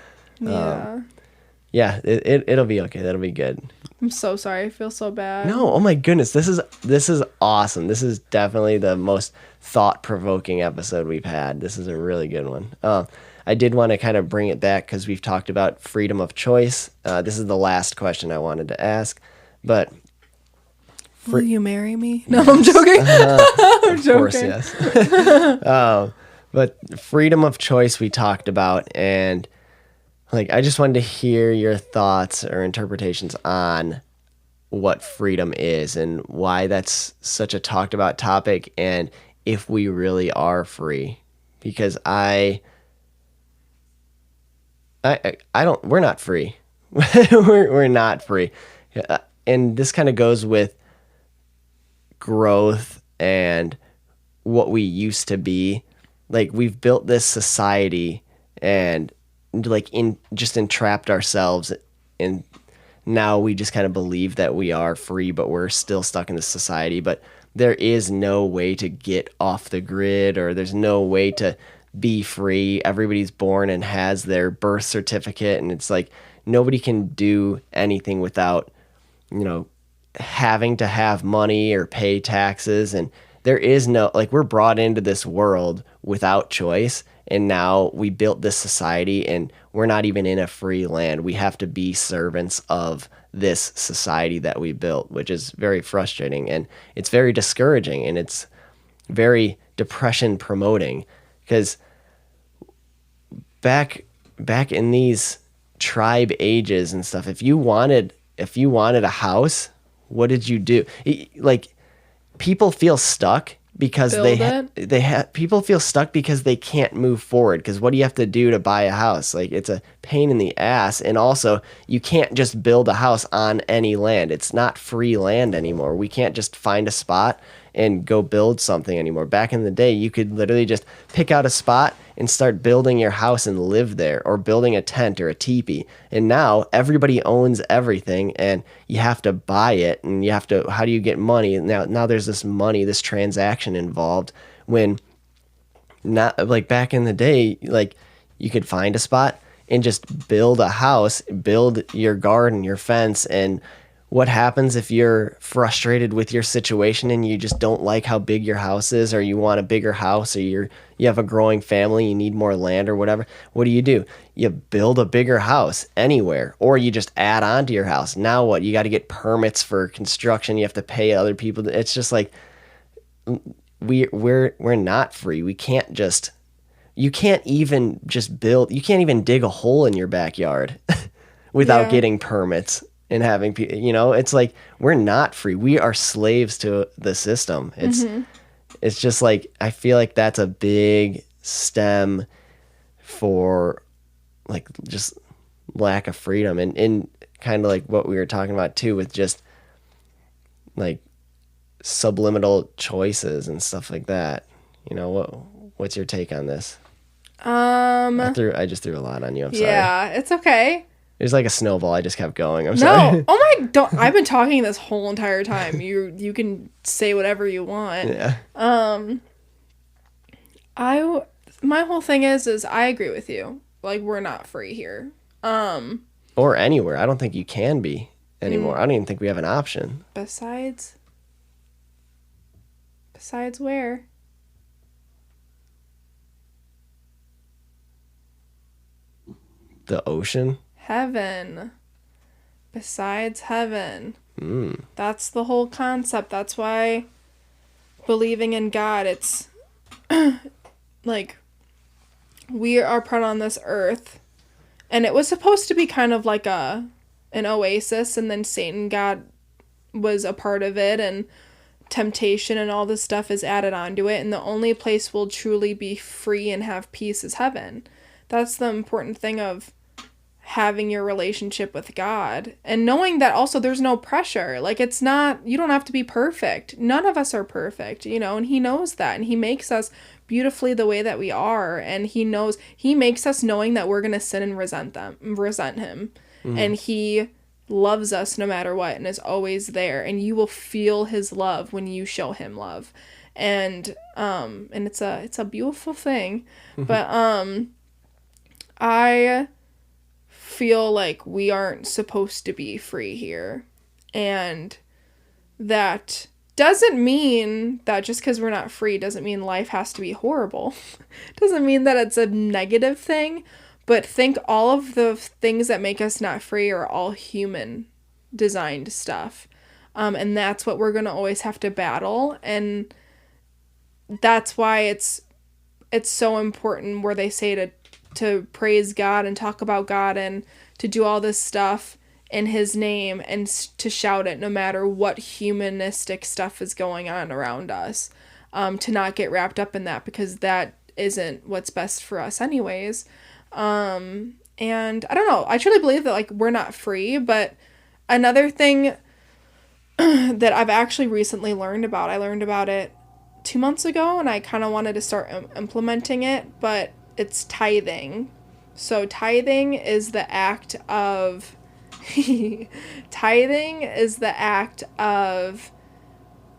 yeah, it'll be okay. That'll be good. I'm so sorry. I feel so bad. No, oh my goodness, this is awesome. This is definitely the most thought-provoking episode we've had. This is a really good one. I did want to kind of bring it back because we've talked about freedom of choice. This is the last question I wanted to ask, but Will you marry me? No, I'm joking. I'm joking. of course, yes. But freedom of choice we talked about, and like I just wanted to hear your thoughts or interpretations on what freedom is and why that's such a talked about topic, and if we really are free. Because I don't, we're not free. we're not free. And this kind of goes with growth and what we used to be. Like we've built this society and like just entrapped ourselves, and now we just kind of believe that we are free, but we're still stuck in this society. But there is no way to get off the grid, or there's no way to be free. Everybody's born and has their birth certificate, and it's like nobody can do anything without, having to have money or pay taxes. And there is no, like, we're brought into this world without choice, and now we built this society and we're not even in a free land. We have to be servants of this society that we built, which is very frustrating, and it's very discouraging, and it's very depression promoting, because back in these tribe ages and stuff, if you wanted a house, what did you do? Like, people feel stuck because people feel stuck because they can't move forward. Because what do you have to do to buy a house? Like, it's a pain in the ass. And also, you can't just build a house on any land. It's not free land anymore. We can't just find a spot and go build something anymore. Back in the day, you could literally just pick out a spot and start building your house and live there, or building a tent or a teepee. And now everybody owns everything, and you have to buy it, and you have to, how do you get money? Now there's this money, this transaction involved, when not like back in the day, like you could find a spot and just build a house, build your garden, your fence. And what happens if you're frustrated with your situation and you just don't like how big your house is, or you want a bigger house, or you have a growing family, you need more land or whatever? What do? You build a bigger house anywhere, or you just add on to your house. Now what? You got to get permits for construction. You have to pay other people. It's just like we're not free. We can't just, you can't even just build, you can't even dig a hole in your backyard without getting permits and having people, it's like we're not free. We are slaves to the system. It's just like, I feel like that's a big stem for like just lack of freedom, and kind of like what we were talking about too, with just like subliminal choices and stuff like that. What's your take on this? I just threw a lot on you. I'm sorry. Yeah, it's okay. It was like a snowball. I just kept going. I'm sorry. No. Oh my, don't. I've been talking this whole entire time. You can say whatever you want. Yeah. My whole thing is I agree with you. Like, we're not free here. Or anywhere. I don't think you can be anymore. I don't even think we have an option. Besides where? The ocean? Heaven. Besides heaven. Mm. That's the whole concept. That's why believing in God, it's like we are put on this earth, and it was supposed to be kind of like an oasis, and then Satan was a part of it, and temptation and all this stuff is added onto it, and the only place we'll truly be free and have peace is heaven. That's the important thing of having your relationship with God, and knowing that also there's no pressure. Like, it's not, you don't have to be perfect. None of us are perfect, and he knows that, and he makes us beautifully the way that we are, and he makes us knowing that we're going to sin and resent him. Mm-hmm. And he loves us no matter what, and is always there, and you will feel his love when you show him love. And it's a beautiful thing. Mm-hmm. But I feel like we aren't supposed to be free here, and that doesn't mean that just because we're not free doesn't mean life has to be horrible. Doesn't mean that it's a negative thing, but think all of the things that make us not free are all human designed stuff, and that's what we're gonna always have to battle. And that's why it's so important where they say to praise God and talk about God and to do all this stuff in his name and to shout it no matter what humanistic stuff is going on around us, to not get wrapped up in that, because that isn't what's best for us anyways. And I don't know, I truly believe that, like, we're not free. But another thing that I've actually recently learned about, I learned about it 2 months ago, and I kind of wanted to start implementing it, but it's tithing. So tithing is the act of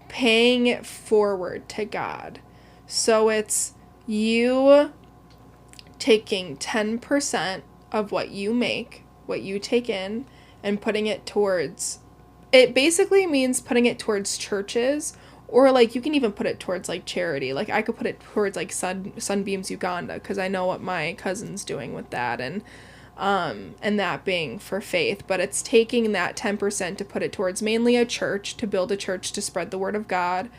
paying it forward to God. So it's you taking 10% of what you make, what you take in, and putting it towards, it basically means putting it towards churches. Or, like, you can even put it towards, like, charity. Like, I could put it towards, like, Sunbeams Uganda, because I know what my cousin's doing with that, and that being for faith. But it's taking that 10% to put it towards mainly a church, to build a church, to spread the word of God,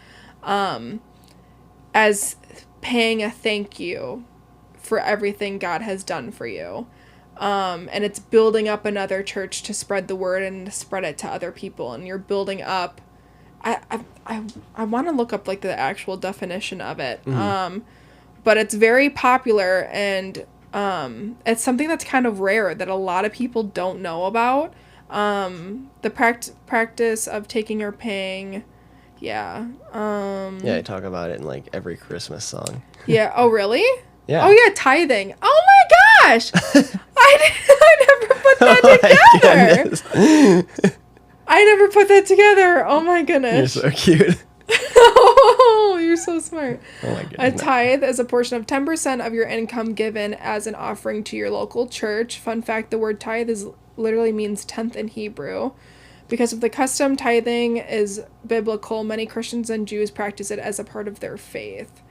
as paying a thank you for everything God has done for you. And it's building up another church to spread the word and to spread it to other people, and you're building up. I want to look up, like, the actual definition of it. Mm-hmm. But it's very popular, and it's something that's kind of rare that a lot of people don't know about. The practice of taking or paying. Yeah. Yeah, I talk about it in, like, every Christmas song. Yeah. Oh, really? Yeah. Oh, yeah, tithing. Oh my gosh! I never put that together. I never put that together. Oh my goodness. You're so cute. Oh, you're so smart. Oh my goodness. A tithe is a portion of 10% of your income given as an offering to your local church. Fun fact, the word tithe literally means tenth in Hebrew. Because of the custom, tithing is biblical. Many Christians and Jews practice it as a part of their faith.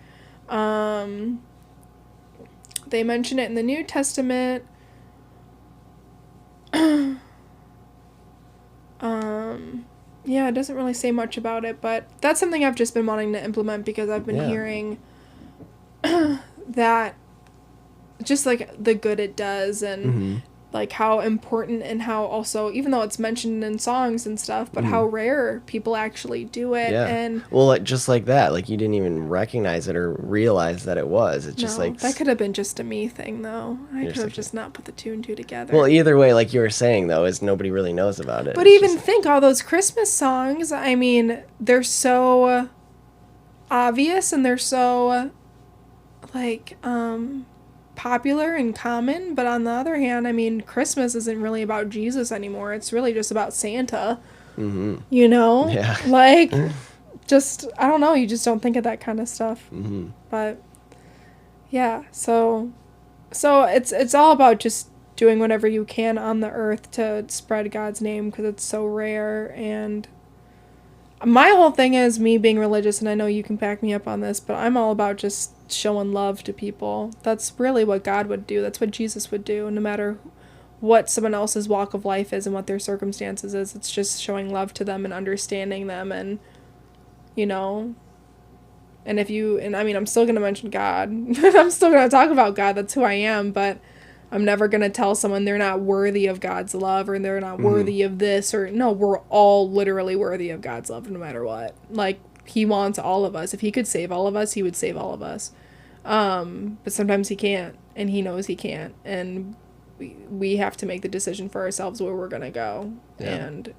They mention it in the New Testament. Yeah, it doesn't really say much about it, but that's something I've just been wanting to implement, because I've been hearing that just, like, the good it does, and mm-hmm. like how important, and how also, even though it's mentioned in songs and stuff, but mm-hmm. how rare people actually do it. Yeah. And well, like, just like that, like, you didn't even recognize it or realize that it was. It's just like, that could have been just a me thing, though. I could have just not put the two and two together. Well, either way, like you were saying, though, is nobody really knows about it. But it's even think all those Christmas songs, I mean, they're so obvious, and they're so, like, popular and common. But on the other hand, I mean, Christmas isn't really about Jesus anymore. It's really just about Santa. Mm-hmm. Yeah. Like, just, I don't know, you just don't think of that kind of stuff. Mm-hmm. But yeah, so it's all about just doing whatever you can on the earth to spread God's name, because it's so rare. And my whole thing is me being religious, and I know you can back me up on this, but I'm all about just showing love to people. That's really what God would do. That's what Jesus would do, no matter what someone else's walk of life is and what their circumstances is. It's just showing love to them and understanding them, and, you know, and I mean, I'm still going to mention God. I'm still going to talk about God. That's who I am, but I'm never going to tell someone they're not worthy of God's love or they're not worthy of this, or no, we're all literally worthy of God's love no matter what. Like, he wants all of us. If he could save all of us, he would save all of us. But sometimes he can't, and he knows he can't, and we have to make the decision for ourselves where we're going to go. Yeah. And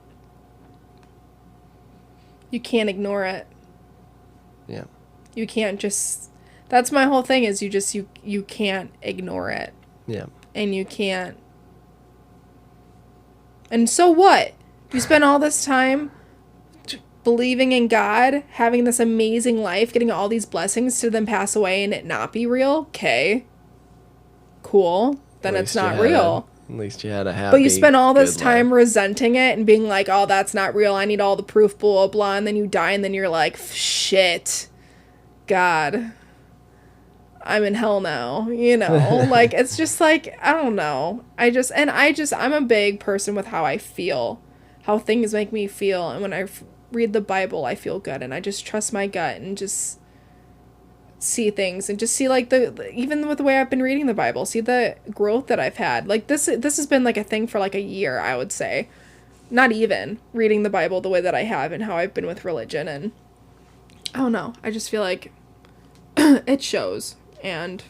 you can't ignore it. Yeah. You can't just, that's my whole thing, is you can't ignore it. Yeah. And you can't. And so what? You spend all this time believing in God, having this amazing life, getting all these blessings, to then pass away and it not be real? Okay. Cool. Then it's not real. At least you had a happy, but you spend all this time life. resenting it and being like, oh, that's not real. I need all the proof, blah, blah, blah. And then you die and then you're like, shit. God. I'm in hell now, you know, like, it's just like, I don't know. I'm a big person with how I feel, how things make me feel. And when I read the Bible, I feel good, and I just trust my gut and just see things and just see, like, even with the way I've been reading the Bible, see the growth that I've had. Like, this has been like a thing for like a year, I would say. Not even reading the Bible the way that I have, and how I've been with religion. And I don't know. I just feel like it shows. And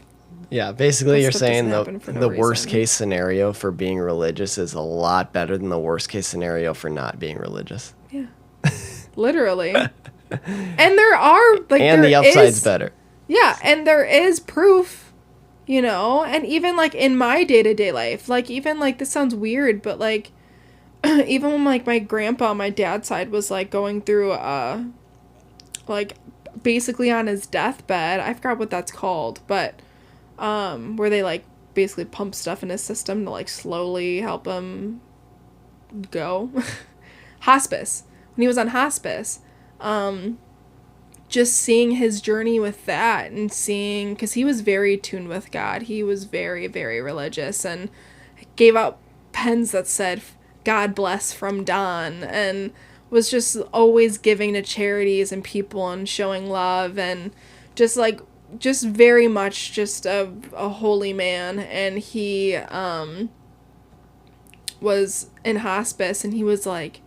yeah, basically you're saying the worst case scenario for being religious is a lot better than the worst case scenario for not being religious. Yeah. Literally. And there are, like, and the upside's better. Yeah, and there is proof, you know, and even, like, in my day-to-day life, like, even, like, this sounds weird, but, like, even when, like, my grandpa on my dad's side was, like, going through, like, basically on his deathbed, I forgot what that's called, but where they, like, basically pump stuff in his system to, like, slowly help him go. Hospice. When he was on hospice, just seeing his journey with that, and seeing, because he was very tuned with God, he was very, very religious, and gave out pens that said God bless from Don, and was just always giving to charities and people and showing love, and just, like, just very much just a holy man. And he was in hospice, and he was, like,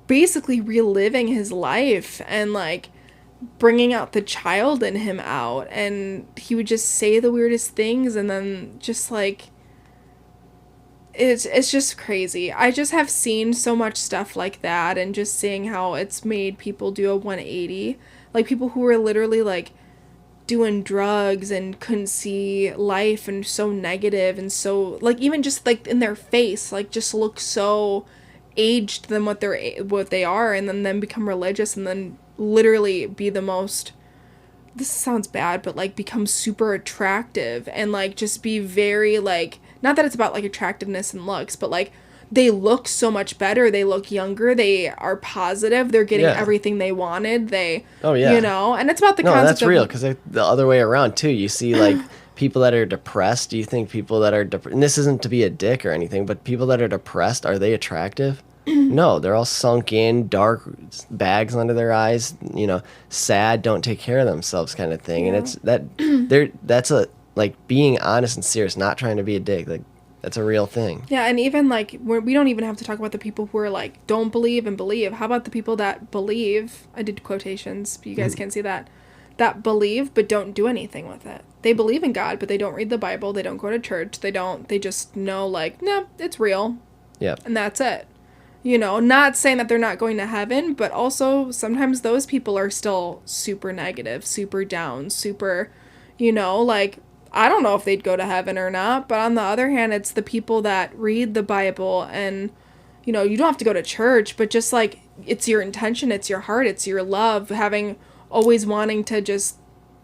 basically reliving his life and, like, bringing out the child in him out, and he would just say the weirdest things, and then just, like, it's just crazy. I just have seen so much stuff like that, and just seeing how it's made people do a 180. Like, people who were literally, like, doing drugs and couldn't see life, and so negative, and so, like, even just, like, in their face, like, just look so aged than what they are, and then become religious, and then literally be the most, this sounds bad, but, like, become super attractive, and, like, just be very, like, not that it's about, like, attractiveness and looks, but, like, they look so much better, they look younger, they are positive, they're getting everything they wanted, you know, and it's about the concept that's real, because the other way around, too, you see, like, people that are depressed, do you think people that are and this isn't to be a dick or anything, but people that are depressed, are they attractive? No, they're all sunk in, dark bags under their eyes, you know, sad, don't take care of themselves kind of thing. Yeah. And that's a, like, being honest and serious, not trying to be a dick. Like, that's a real thing. Yeah, and even, like, we don't even have to talk about the people who are, like, don't believe and believe. How about the people that believe, I did quotations, but you guys can't see that believe but don't do anything with it. They believe in God, but they don't read the Bible, they don't go to church, they just know, like, no, it's real. Yeah. And that's it. You know, not saying that they're not going to heaven, but also sometimes those people are still super negative, super down, super, you know, like, I don't know if they'd go to heaven or not, but on the other hand, it's the people that read the Bible, and, you know, you don't have to go to church, but just, like, it's your intention, it's your heart, it's your love, always wanting to just,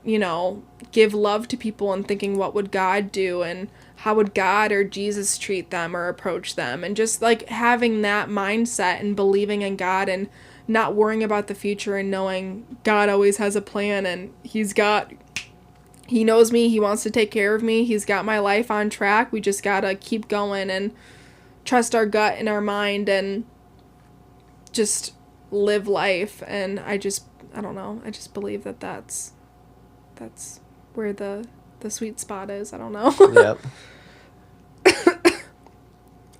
you know, give love to people, and thinking, what would God do, and how would God or Jesus treat them or approach them, and just, like, having that mindset and believing in God, and not worrying about the future, and knowing God always has a plan, and He knows me, He wants to take care of me, He's got my life on track, we just gotta keep going, and trust our gut and our mind and just live life. And I don't know. I just believe that that's where the sweet spot is. I don't know. Yep.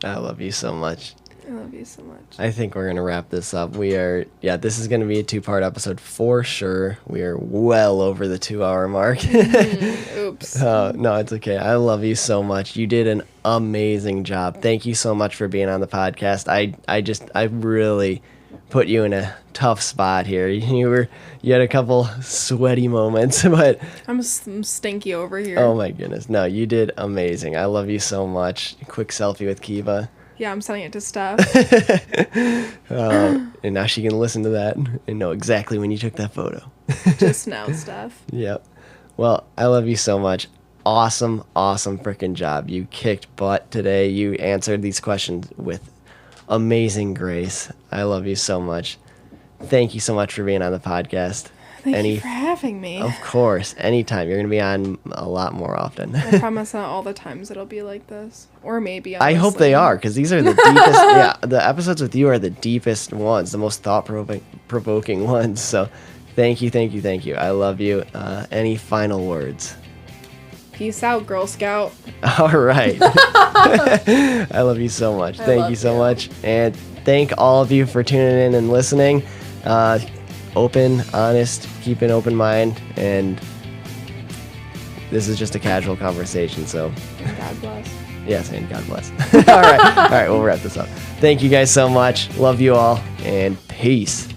I love you so much. I love you so much. I think we're going to wrap this up. This is going to be a 2-part episode for sure. We are well over the 2-hour mark. Oops. No, it's okay. I love you so much. You did an amazing job. Thank you so much for being on the podcast. I really put you in a tough spot here. You had a couple sweaty moments, but I'm stinky over here. oh my goodness. No, you did amazing. I love you so much. Quick selfie with Kiva. Yeah, I'm sending it to Steph. And now she can listen to that and know exactly when you took that photo. Just now, Steph. Yep. Well, I love you so much. Awesome freaking job. You kicked butt today. You answered these questions with amazing grace. I love you so much. Thank you so much for being on the podcast. Thank you for having me. Of course. Anytime. You're going to be on a lot more often. I promise not all the times it'll be like this. Or maybe. I hope they are, because these are the deepest. Yeah, the episodes with you are the deepest ones, the most thought-provoking ones. So thank you. I love you. Any final words? Peace out, Girl Scout. All right. I love you so much. Thank you so much. And thank all of you for tuning in and listening. Open, honest, keep an open mind, and this is just a casual conversation, so. And God bless. Yes, and God bless. All right, we'll wrap this up. Thank you guys so much. Love you all, and peace.